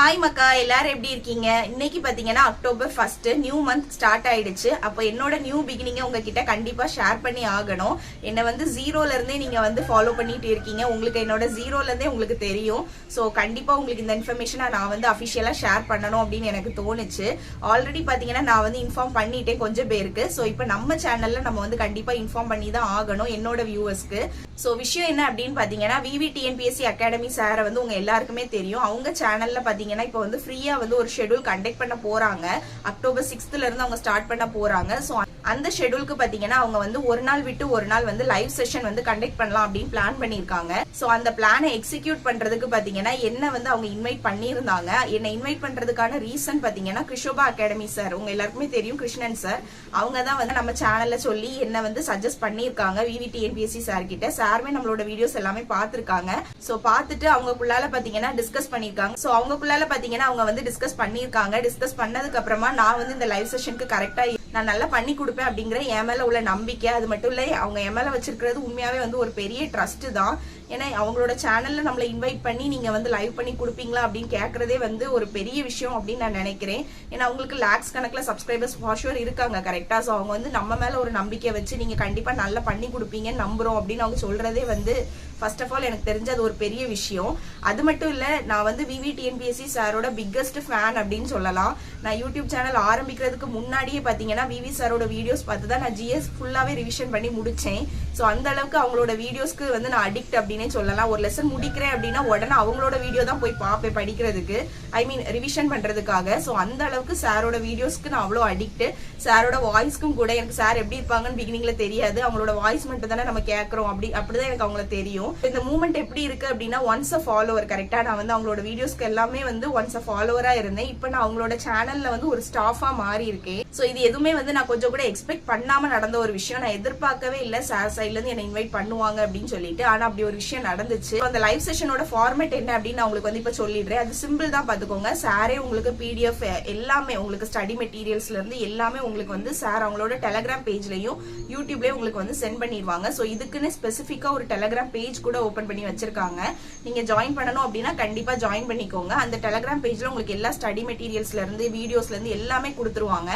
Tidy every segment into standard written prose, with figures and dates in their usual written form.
Hi மக்கா, எல்லாரும் எப்படி இருக்கீங்க? இன்னைக்கு பாத்தீங்கன்னா அக்டோபர் 1 நியூ மந்த் ஸ்டார்ட் ஆயிடுச்சு. அப்போ என்னோட நியூ பிகினிங் உங்ககிட்ட கண்டிப்பா ஷேர் பண்ணி ஆகணும். என்ன வந்து ஜீரோல இருந்தே நீங்க வந்து ஃபாலோ பண்ணிட்டு இருக்கீங்க. உங்களுக்கு என்னோட ஜீரோல இருந்தே உங்களுக்கு தெரியும். ஸோ கண்டிப்பா உங்களுக்கு இந்த இன்ஃபர்மேஷனை நான் வந்து அஃபிஷியலா ஷேர் பண்ணணும் அப்படின்னு எனக்கு தோணுச்சு. ஆல்ரெடி பாத்தீங்கன்னா நான் வந்து இன்ஃபார்ம் பண்ணிட்டேன் கொஞ்சம் பேருக்கு. ஸோ இப்போ நம்ம சேனல்ல நம்ம வந்து கண்டிப்பா இன்ஃபார்ம் பண்ணி தான் ஆகணும் என்னோட வியூவர்ஸ்க்கு. ஸோ விஷயம் என்ன அப்படின்னு பாத்தீங்கன்னா விவிடிஎன்பிஎஸ்சி அகாடமி சாரை வந்து உங்க எல்லாருக்குமே தெரியும். அவங்க சேனல்ல பாத்தீங்கன்னா இப்போ வந்து ஃப்ரீயா வந்து ஒரு ஷெட்யூல் கண்டக்ட் பண்ண போறாங்க. அக்டோபர் 6th இருந்து அவங்க ஸ்டார்ட் பண்ண போறாங்க. ஸோ அந்த ஷெட்யூலுக்கு பாத்தீங்கன்னா அவங்க வந்து ஒரு நாள் விட்டு ஒரு நாள் வந்து லைவ் செஷன் வந்து கண்டக்ட் பண்ணலாம் அப்படின்னு பிளான் பண்ணிருக்காங்க. ஸோ அந்த பிளானை எக்ஸிக்யூட் பண்றதுக்கு பாத்தீங்கன்னா என்ன வந்து அவங்க இன்வைட் பண்ணியிருந்தாங்க. என்ன இன்வைட் பண்றதுக்கான ரீசன் பாத்தீங்கன்னா கிருஷோபா அகாடமி சார், உங்க எல்லாருக்குமே தெரியும் கிருஷ்ணன் சார், அவங்க தான் வந்து நம்ம சேனல்ல சொல்லி என்ன வந்து சஜஸ்ட் பண்ணிருக்காங்க விவிடிஎன்பிஎஸ்சி சார் கிட்ட. சாருமே நம்மளோட வீடியோஸ் எல்லாமே பாத்துருக்காங்க. ஸோ பார்த்துட்டு அவங்களுக்குள்ளால பாத்தீங்கன்னா டிஸ்கஸ் பண்ணிருக்காங்க. ஸோ அவங்களுக்குள்ளால பாத்தீங்கன்னா அவங்க வந்து டிஸ்கஸ் பண்ணிருக்காங்க. டிஸ்கஸ் பண்ணதுக்கு அப்புறமா நான் வந்து இந்த லைவ் செஷனுக்கு கரெக்டா நான் நல்லா பண்ணி கொடுப்பேன் அப்படிங்கிற என் மேல உள்ள நம்பிக்கை. அது மட்டும் இல்ல அவங்க என் மேல வச்சிருக்கிறது உண்மையாவே வந்து ஒரு பெரிய ட்ரஸ்ட் தான். ஏன்னா அவங்களோட சேனல்ல நம்மளை இன்வைட் பண்ணி நீங்க வந்து லைவ் பண்ணி கொடுப்பீங்களா அப்படின்னு கேட்கறதே வந்து ஒரு பெரிய விஷயம் அப்படின்னு நான் நினைக்கிறேன். ஏன்னா அவங்களுக்கு லேக்ஸ் கணக்குல சப்ஸ்கிரைபர்ஸ் ஃபார் இருக்காங்க கரெக்டா. ஸோ அவங்க வந்து நம்ம மேல ஒரு நம்பிக்கை வச்சு நீங்க கண்டிப்பா நல்லா பண்ணி கொடுப்பீங்கன்னு நம்புறோம் அப்படின்னு அவங்க சொல்றதே வந்து ஃபர்ஸ்ட் ஆஃப் ஆல் எனக்கு தெரிஞ்ச அது ஒரு பெரிய விஷயம். அது மட்டும் இல்ல நான் வந்து விவிடிஎன்பிஎஸ்சி சாரோட பிக்கஸ்ட் ஃபேன் அப்படின்னு சொல்லலாம். நான் யூடியூப் சேனல் ஆரம்பிக்கிறதுக்கு முன்னாடியே பாத்தீங்கன்னா விவி சாரோட வீடியோஸ் பார்த்து தான் நான் ஜிஎஸ் ஃபுல்லாவே ரிவிஷன் பண்ணி முடிச்சேன். ஸோ அந்த அளவுக்கு அவங்களோட வீடியோஸ்க்கு வந்து நான் அடிக்ட் அப்படின்னே சொல்லலாம். ஒரு லெசன் முடிக்கிறேன் அப்படின்னா உடனே அவங்களோட வீடியோ தான் போய் பார்ப்பேன் படிக்கிறதுக்கு, ஐ மீன் ரிவிஷன் பண்றதுக்காக. ஸோ அந்த அளவுக்கு சாரோட வீடியோஸ்க்கு நான் அவ்வளோ அடிக்ட். சாரோட வாய்ஸ்க்கும் கூட எனக்கு சார் எப்படி இருப்பாங்கன்னு பிகினிங்ல தெரியாது. அவங்களோட வாய்ஸ் மட்டும் தானே நம்ம கேட்கறோம், அப்படிதான் எனக்கு அவங்கள தெரியும். இந்த மூமெண்ட் எப்படி இருக்கு அப்படின்னா ஒன்ஸ் அ ஃபாலோவர் கரெக்டா. நான் வந்து அவங்களோட வீடியோஸ்க்கு எல்லாமே வந்து ஒன்ஸ் அ ஃபாலோவரா இருந்தேன். இப்போ நான் அவங்களோட சேனல்ல வந்து ஒரு ஸ்டாஃபா மாறி இருக்கேன். ஸோ இது எதுவுமே வந்து நான் கொஞ்சம் கூட எக்ஸ்பெக்ட் பண்ணாம நடந்த ஒரு விஷயம். நான் எதிர்பார்க்கவே இல்லை சார் சைட்ல இருந்து என்ன இன்வைட் பண்ணுவாங்க அப்படின்னு சொல்லிட்டு. ஆனா அப்படி ஒரு விஷயம் நடந்துச்சு. அந்த லைவ் செஷனோட ஃபார்மேட் என்ன அப்படின்னு நான் உங்களுக்கு வந்து இப்ப சொல்லிடுறேன். அது சிம்பிள் தான் பாத்துக்கோங்க. சாரே உங்களுக்கு பிடிஎஃப் எல்லாமே உங்களுக்கு ஸ்டடி மெட்டீரியல்ஸ்ல இருந்து எல்லாமே உங்களுக்கு வந்து சார் அவங்களோட டெலிகிராம் பேஜ்லயும் யூடியூப்லயும் உங்களுக்கு வந்து சென்ட் பண்ணிடுவாங்க. ஸோ இதுக்குன்னு ஸ்பெசிஃபிக்கா ஒரு டெலிகிராம் பேஜ் கூட ஓபன் பண்ணி வச்சிருக்காங்க. நீங்க ஜாயின் பண்ணணும் அப்படின்னா கண்டிப்பா ஜாயின் பண்ணிக்கோங்க. அந்த டெலிகிராம் பேஜ்ல உங்களுக்கு எல்லா ஸ்டடி மெட்டீரியல்ஸ்ல இருந்து வீடியோஸ்ல இருந்து எல்லாமே கொடுத்துருவாங்க.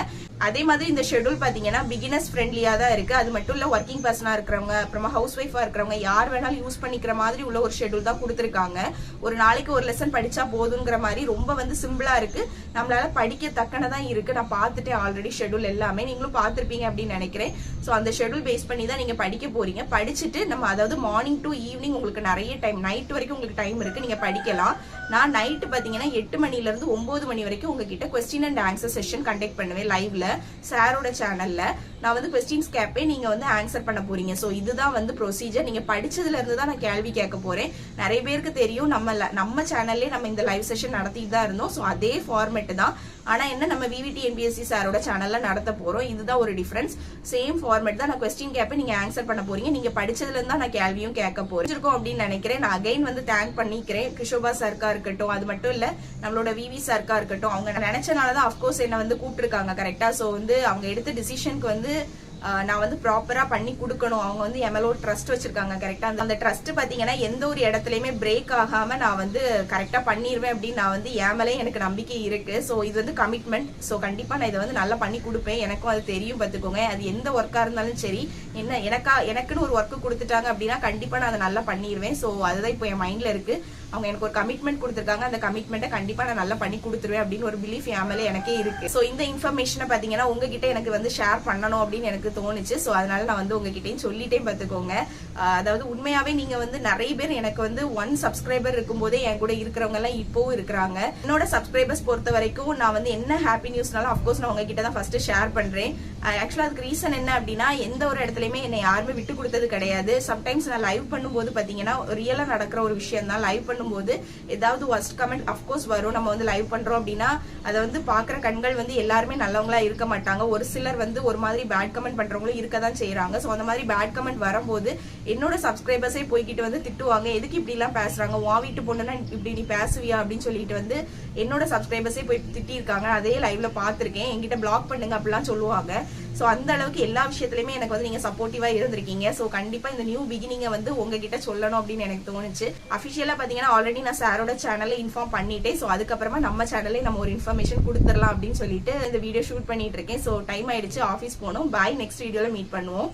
அதே மாதிரி இந்த ஷெட்யூல் பாத்தீங்கன்னா பிகினர்ஸ் ஃப்ரெண்ட்லியா தான் இருக்கு. அது மட்டும் இல்ல ஒர்க்கிங் பர்சனா இருக்கிறவங்க, அப்புறமா ஹவுஸ் ஒய்ஃபா இருக்கிறவங்க யார் வேணாலும் யூஸ் பண்ணிக்கிற மாதிரி உள்ள ஒரு ஷெட்யூல் தான் கொடுத்துருக்காங்க. ஒரு நாளைக்கு ஒரு லெசன் படிச்சா போதுங்கிற மாதிரி ரொம்ப வந்து சிம்பிளா இருக்கு. நம்மளால படிக்க தக்கனதான் இருக்கு. நான் பார்த்துட்டேன் ஆல்ரெடி ஷெட்யூல் எல்லாமே, நீங்களும் பார்த்திருப்பீங்க அப்படின்னு நினைக்கிறேன். ஸோ அந்த ஷெட்யூல் பேஸ் பண்ணி தான் நீங்க படிக்க போறீங்க. படிச்சுட்டு நம்ம அதாவது மார்னிங் டு ஈவினிங் உங்களுக்கு நிறைய டைம், நைட் வரைக்கும் உங்களுக்கு டைம் இருக்கு, நீங்க படிக்கலாம். நான் நைட்டு பாத்தீங்கன்னா 8 மணில இருந்து 9 மணி வரைக்கும் உங்ககிட்ட question and answer session conduct பண்ணுவேன் லைவ்ல சாரோட சேனல்ல. நான் வந்து கொஸ்டின்ஸ் கேட்பேன், நீங்க வந்து ஆன்சர் பண்ண போறீங்க. ஸோ இதுதான் வந்து ப்ரொசீஜர். நீங்க படிச்சதுல இருந்து தான் நான் கேள்வி கேட்க போறேன். நிறைய பேருக்கு தெரியும் நம்ம சேனல்லே நம்ம இந்த லைவ் செஷன் நடத்திட்டு தான் இருந்தோம். ஸோ அதே ஃபார்மேட் தான். ஆனா என்ன நம்ம விவிடிஎன்பிஎஸ்சி சாரோட சேனல்ல நடத்த போறோம். இதுதான் ஒரு டிஃபரன்ஸ். சேம் ஃபார்மேட் தான். நான் கொஸ்டின் கேட்பேன், நீங்க ஆன்சர் பண்ண போறீங்க. நீங்க படிச்சதுல இருந்தா நான் கேள்வியும் கேட்க போறேன் அப்படின்னு நினைக்கிறேன். நான் அகைன் வந்து தேங்க் பண்ணிக்கிறேன் கிருஷோபா சர்க்கா இருக்கட்டும், அது மட்டும் இல்ல நம்மளோட விவி சர்க்கா இருக்கட்டும். அவங்க நினைச்சனாலதான் அப்கோர்ஸ் என்ன வந்து கூப்பிட்டுருக்காங்க கரெக்டா. சோ வந்து அவங்க எடுத்த டிசிஷனுக்கு வந்து நான் வந்து ப்ராப்பரா பண்ணி கொடுக்கணும். அவங்க வந்து எம்எல்ஓ ட்ரஸ்ட் வச்சிருக்காங்க கரெக்டா. அந்த ட்ரஸ்ட் பாத்தீங்கன்னா எந்த ஒரு இடத்துலயுமே பிரேக் ஆகாம நான் வந்து கரெக்டா பண்ணிடுவேன் அப்படின்னு நான் வந்து என் எனக்கு நம்பிக்கை இருக்கு. ஸோ இது வந்து கமிட்மெண்ட். ஸோ கண்டிப்பா நான் இதை வந்து நல்லா பண்ணி கொடுப்பேன். எனக்கும் அது தெரியும் பாத்துக்கோங்க. அது எந்த ஒர்க்கா இருந்தாலும் சரி, என்ன எனக்குன்னு ஒரு ஒர்க் கொடுத்துட்டாங்க அப்படின்னா கண்டிப்பா நான் அதை நல்லா பண்ணிடுவேன். ஸோ அதுதான் இப்போ என் மைண்ட்ல இருக்கு. அவங்க எனக்கு ஒரு கமிட்மெண்ட் கொடுத்துருக்காங்க. அந்த கமிட்மெண்ட்டை கண்டிப்பா நான் நல்லா பண்ணி கொடுத்துருவேன் அப்படின்னு ஒரு பிலீஃப் என் மேல எனக்கே இருக்கு. ஸோ இந்த இன்ஃபர்மேஷனை பாத்தீங்கன்னா உங்ககிட்ட எனக்கு வந்து ஷேர் பண்ணணும் அப்படின்னு எனக்கு தோணுச்சு. ஸோ அதனால நான் வந்து உங்ககிட்டயும் சொல்லிட்டே பாத்துக்கோங்க. அதாவது உண்மையாவே நீங்க வந்து நிறைய பேர் எனக்கு வந்து 1 சப்ஸ்கிரைபர் இருக்கும் போதே என் கூட இருக்கிறவங்க எல்லாம் இப்பவும் இருக்கிறாங்க. என்னோட சப்ஸ்கிரைபர்ஸ் பொறுத்த வரைக்கும் நான் வந்து என்ன ஹாப்பி நியூஸ்னாலும் அப்கோர்ஸ் நான் உங்ககிட்ட தான் ஃபர்ஸ்ட் ஷேர் பண்றேன். ஆக்சுவலா அதுக்கு ரீசன் என்ன அப்படின்னா எந்த ஒரு இடத்துலயுமே என்னை யாருமே விட்டு கொடுத்தது கிடையாது. சம்டைம்ஸ் நான் லைவ் பண்ணும்போது பாத்தீங்கன்னா ரியலா நடக்கிற ஒரு விஷயம் தான். லைவ் பண்ணும்போது ஏதாவது ஒர்ஸ்ட் கமெண்ட் அப்கோர்ஸ் வரும். நம்ம வந்து லைவ் பண்றோம் அப்படின்னா அதை வந்து பாக்குற கண்கள் வந்து எல்லாருமே நல்லவங்களா இருக்க மாட்டாங்க. ஒரு சிலர் வந்து ஒரு மாதிரி பேட் கமெண்ட் பண்றவங்களும் இருக்கதான் செய்யறாங்க. ஸோ அந்த மாதிரி பேட் கமெண்ட் வரும்போது என்னோட சப்ஸ்கிரைபர்ஸே போய்கிட்டு வந்து திட்டுவாங்க, எதுக்கு இப்படி எல்லாம் பேசுறாங்க, வா வீட்டு பொண்ணுன்னா இப்படி நீ பேசுவியா அப்படின்னு சொல்லிட்டு வந்து என்னோட சப்ஸ்கிரைபர்ஸே போய் திட்டிருக்காங்க. அதே லைவ்ல பாத்திருக்கேன். என்கிட்ட பிளாக் பண்ணுங்க அப்படிலாம் சொல்லுவாங்க. சோ அந்த அளவுக்கு எல்லா விஷயத்திலயுமே எனக்கு வந்து நீங்க சப்போர்ட்டிவா இருந்திருக்கீங்க. சோ கண்டிப்பா இந்த நியூ பிகினிங்க வந்து உங்ககிட்ட சொல்லணும் அப்படின்னு எனக்கு தோணுச்சு. அபிஷியலா பாத்தீங்கன்னா ஆல்ரெடி நான் சாரோட சேனல்ல இன்ஃபார்ம் பண்ணிட்டேன். சோ அதுக்கப்புறமா நம்ம சேனல்ல நம்ம ஒரு இன்ஃபர்மேஷன் கொடுத்துடலாம் அப்படின்னு சொல்லிட்டு இந்த வீடியோ ஷூட் பண்ணிட்டு இருக்கேன். சோ டைம் ஆயிடுச்சு, ஆபீஸ் போகணும். பாய், நெக்ஸ்ட் வீடியோல மீட் பண்ணுவோம்.